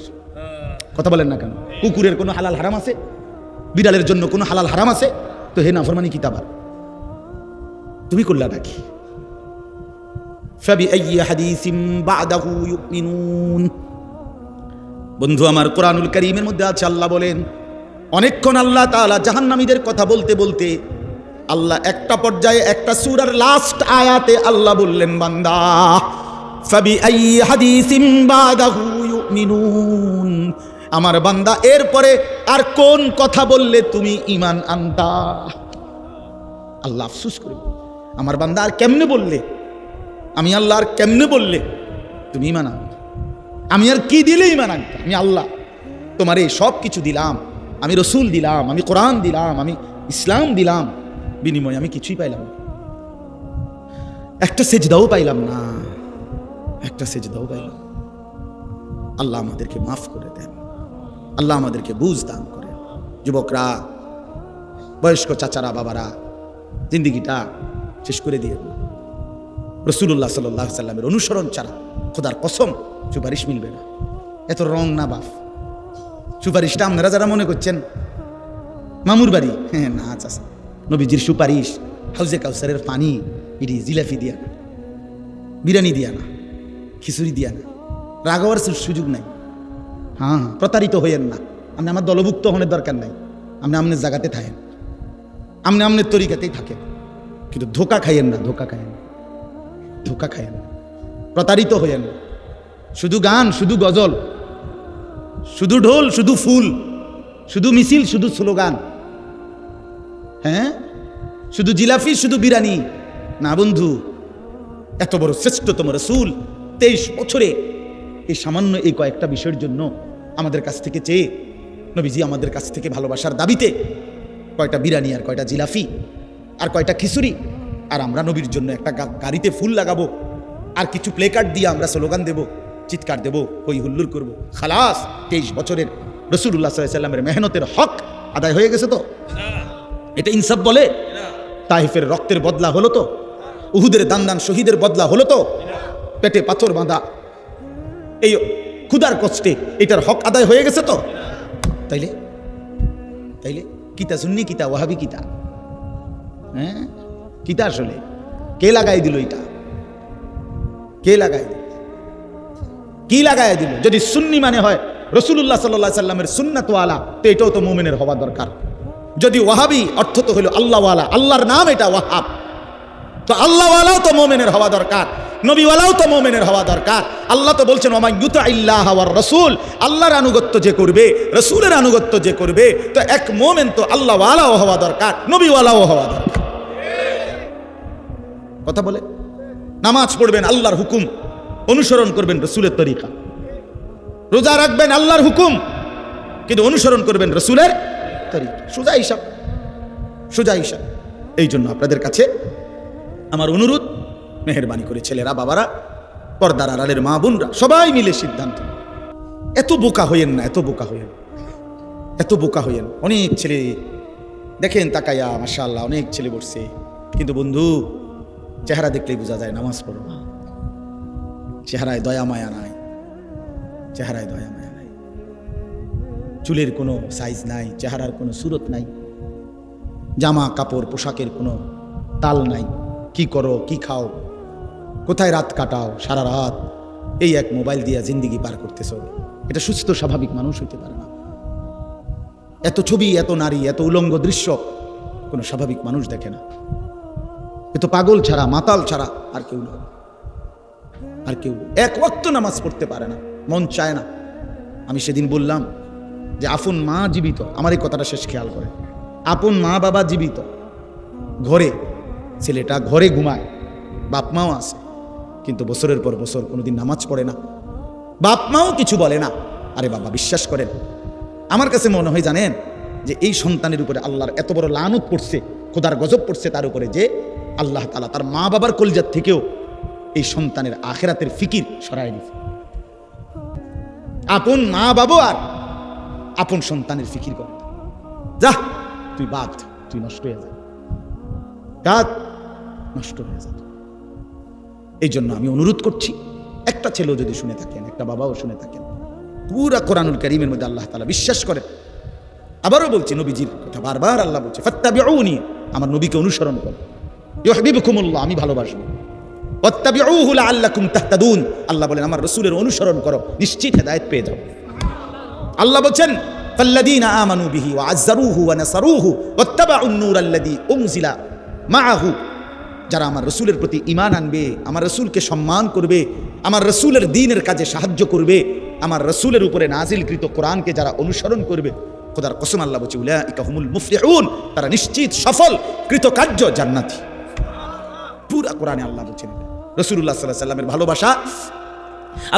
[SPEAKER 1] কথা বলেন না কেন? কুকুরের কোনো হালাল হারাম আছে? বিড়ালের জন্য কোনো হালাল হারাম আছে? তো হে নাফরমানি কি তাবার? তুমি করলা নাকি? ফাবিআইয়ি হাদিসিন বা'দাহু ইউমিনুন। বন্ধু আমার, কোরআনুল কারীমের মধ্যে আছে, আল্লাহ বলেন, অনেকক্ষণ আল্লাহ তাআলা জাহান্নামীদের কথা বলতে বলতে আল্লাহ একটা পর্যায়ে একটা সূরার লাস্ট আয়াতে আল্লাহ বললেন, বান্দা ফাবিআইয়ি হাদিসিন বা'দাহু ইউমিনুন, আমার বান্দা এরপরে আর কোন কথা বললে তুমি ঈমান আনতা? আল্লাহ আফসোস করে, আমার বান্দা আর কেমনে বললে, আমি আল্লাহ আর কেমনে বললে তুমি ঈমান আনতা? আমি আর কি দিলে ঈমান আনতা? আমি আল্লাহ তোমার এই সব কিছু দিলাম, আমি রসুল দিলাম, আমি কোরআন দিলাম, আমি ইসলাম দিলাম, বিনিময়ে আমি কিছুই পাইলাম না, একটা সেজদাও পাইলাম না, একটা সেজদাও পাইলাম। আল্লাহ আমাদেরকে মাফ করে দেন, আল্লাহ আমাদেরকে বুঝ দান করেন। যুবকরা, বয়স্ক চাচারা, বাবারা, জিন্দিগিটা শেষ করে দিয়ে রাসূলুল্লাহ সাল্লাল্লাহু আলাইহি সাল্লামের অনুসরণ ছাড়া খোদার কসম সুপারিশ মিলবে না। এত রং না বাপ, সুপারিশটা আপনারা যারা মনে করছেন মামুর বাড়ি, হ্যাঁ না চাচা, নবীজির সুপারিশ হাউজে কাউসারের পানি, এটি জিলাপি দিয়া না, বিরিয়ানি দিয়া না, খিচুড়ি দিয়া না, রাগাবার সুযোগ নাই। হ্যাঁ, প্রতারিত হইয়েন না। আপনি আমার দলভুক্ত হওয়ার দরকার নাই, আপনি আপনার জায়গাতে থাকেন, আপনি আপনার তরিকাতেই থাকেন, কিন্তু ধোকা খাইয়েন না, ধোকা খাইয়েন না, ধোকা খাইয়েন না, প্রতারিত হইয়েন না। শুধু গান, শুধু গজল, শুধু ঢোল, শুধু ফুল, শুধু মিছিল, শুধু স্লোগান, হ্যাঁ, শুধু জিলাফি, শুধু বিরিয়ানি না বন্ধু। এত বড় শ্রেষ্ঠতম রাসূল 23 বছরে এই সামান্য এই কয়েকটা বিষয়ের জন্য আমাদের কাছ থেকে চেয়ে নবীজি আমাদের কাছ থেকে ভালোবাসার দাবিতে কয়টা বিরিয়ানি আর কয়টা জিলাফি আর কয়টা খিচুড়ি, আর আমরা নবীর জন্য একটা গাড়িতে ফুল লাগাবো আর কিছু প্লে কার্ড দিয়ে আমরা স্লোগান দেব, চিৎকার দেব, হই হুল্লোড় করবো। খালাস, 23 বছরের রাসূলুল্লাহ সাল্লাল্লাহু আলাইহি সাল্লামের মেহনতের হক আদায় হয়ে গেছে তো? এটা ইনসাফ বলে? তাইফের রক্তের বদলা হলো তো? উহুদের দান শহীদের বদলা হলো তো? পেটে পাথর বাঁধা এই ক্ষুধার কষ্টে এটার হক আদায় হয়ে গেছে তো? তাইলে তাইলে কিতা সুন্নি, কিতা ওয়াহাবি, কিতা, হ্যাঁ, কিতা আসলে কে লাগাই দিল? এটা কে লাগাই দিল? কি লাগাই দিল? যদি সুন্নি মানে হয় রাসূলুল্লাহ সাল্লাল্লাহু আলাইহি সাল্লামের সুন্নাতওয়ালা, তো এটাও তো মুমিনের হওয়া দরকার। যদি ওয়াহাবি অর্থ তো হলো আল্লাহওয়ালা, আল্লাহর নাম এটা ওয়াহাব, তো আল্লাহওয়ালাও তো মুমিনের হওয়া দরকার, নবীওয়ালাও তো মুমিনের হওয়া দরকার। আল্লাহ তো বলছেন, ওয়া মান ইউতিইল্লাহ ওয়ার রাসূল, আল্লাহর আনুগত্য যে করবে, রাসূলের আনুগত্য যে করবে, তো এক মুমিন তো আল্লাহওয়ালাও হওয়া দরকার, নবীওয়ালাও হওয়া দরকার। কথা বলে, নামাজ পড়বেন আল্লাহর হুকুম, অনুসরণ করবেন রাসূলের তরিকা, রোজা রাখবেন আল্লাহর হুকুম, কিন্তু অনুসরণ করবেন রাসূলের তরিকা। সোজা হিসাব, সোজা হিসাব। এই জন্য আপনাদের কাছে আমার অনুরোধ, মেহেরবানি করে ছেলেরা, বাবারা, পর্দার আড়ালের মা বোনরা, সবাই মিলে সিদ্ধান্ত, এত বোকা হইয়েন না, এত বোকা হইয়েন, এত বোকা হইয়েন। অনেক ছেলে দেখেন তাকাইয়া, মাশাআল্লাহ অনেক ছেলে বসছে, কিন্তু বন্ধু চেহারা দেখলেই বোঝা যায় নামাজ পড়ো না, চেহারায় দয়া মায়া নাই, চেহারায় দয়া মায়া নাই, চুলের কোনো সাইজ নাই, চেহারার কোনো সুরত নাই, জামা কাপড় পোশাকের কোনো তাল নাই, কি করো, কি খাও, কোথায় রাত কাটাও, সারা রাত এই এক মোবাইল দিয়ে জিন্দিগি পার করতেছ, এটা সুস্থ স্বাভাবিক মানুষ হইতে পারে না। এত ছবি, এত নারী, এত উলঙ্গ দৃশ্য কোনো স্বাভাবিক মানুষ দেখে না। এ তো পাগল ছাড়া, মাতাল ছাড়া আর কেউ না, আর কেউ এক ওয়াক্ত নামাজ পড়তে পারে না, মন চায় না। আমি সেদিন বললাম যে আপন মা জীবিত, আমার এই কথাটা শেষ খেয়াল করে, আপন মা বাবা জীবিত, ঘরে ছেলেটা ঘরে ঘুমায়, বাপ মাও আছে, কিন্তু বছরের পর বছর কোনোদিন নামাজ পড়ে না, বাপ মাও কিছু বলে না। আরে বাবা, বিশ্বাস করেন, আমার কাছে মনে হয় জানেন যে এই সন্তানের উপরে আল্লাহর এত বড় লানত পড়ছে, খোদার গজব পড়ছে তার উপরে, যে আল্লাহ তাআলা তার মা বাবার কলিজার থেকেও এই সন্তানের আখিরাতের ফিকির সরায় দিয়েছে। আপন মা বাবা আর আপন সন্তানের ফিকির করে, যা তুই বাদ, তুই নষ্ট হয়ে যা, কাজ নষ্ট হয়ে যা। এই জন্য আমি অনুরোধ করছি, একটা ছেলেও যদি শুনে থাকেন, একটা বাবাও শুনে থাকেন, পুরা কোরআনুল কারীমের মধ্যে আল্লাহ তাআলা বিশ্বাস করেন। আবারও বলছি, নবীজির কথা বারবার আল্লাহ বলছে, ফাত্তাবিউনি, আমার নবীকে অনুসরণ করো, ইউহিব্বুকুমুল্লাহ, আমি ভালোবাসবো, ওয়াত্তাবিউহু লাআল্লাকুম তাহতাদুন, আল্লাহ বলেন আমার রাসূলের অনুসরণ করো, নিশ্চিত হেদায়েত পেয়ে যাও। আল্লাহ বলেন, ফাল্লাযীনা আমানু বিহি ওয়া আযযারুহু ওয়া নাসারুহু ওয়াত্তাবাউন নূরাল্লাযী উনজিলা মাআহু, যারা আমার রাসূলের প্রতি ঈমান আনবে, আমার রাসূলকে সম্মান করবে, আমার রাসূলের দ্বীনের কাজে সাহায্য করবে, আমার রাসূলের উপরে নাজিলকৃত কোরআনকে যারা অনুসরণ করবে, খোদার কসম আল্লাহ বলছে, উলাইকা হুমুল মুফলিহুন, তারা নিশ্চিত সফল কৃতকার্য জান্নাতি। পুরা কোরআনে আল্লাহ বলছেন রাসূলুল্লাহ সাল্লাল্লাহু আলাইহি ওয়াসাল্লামের ভালোবাসা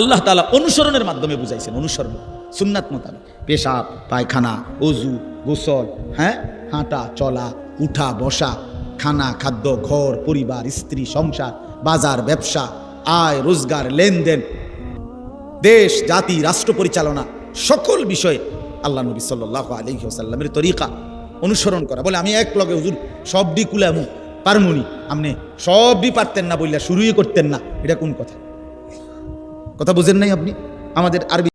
[SPEAKER 1] আল্লাহ তাআলা অনুসরণের মাধ্যমে বুঝাইছেন। অনুসরণ সুন্নাত মোতাবেক, পেশাব পায়খানা, ওযু, গোসল, হাঁটা চলা, উঠা বসা, খানা খাদ্য, ঘর পরিবার, স্ত্রী সংসার, বাজার ব্যবসা, আয় রোজগার, লেনদেন, দেশ জাতি রাষ্ট্র পরিচালনা, সকল বিষয়ে আল্লাহ নবী সাল্লাল্লাহু আলাইহি ওয়াসাল্লামের তরিকা অনুসরণ করা। বলে আমি এক লগে হুজুর সবডি কুলামু পারমুনি, আপনি সবই পারতেন না বললে শুরুই করতেন না, এটা কোন কথা? কথা বুঝেন নাই আপনি? আমাদের আরবি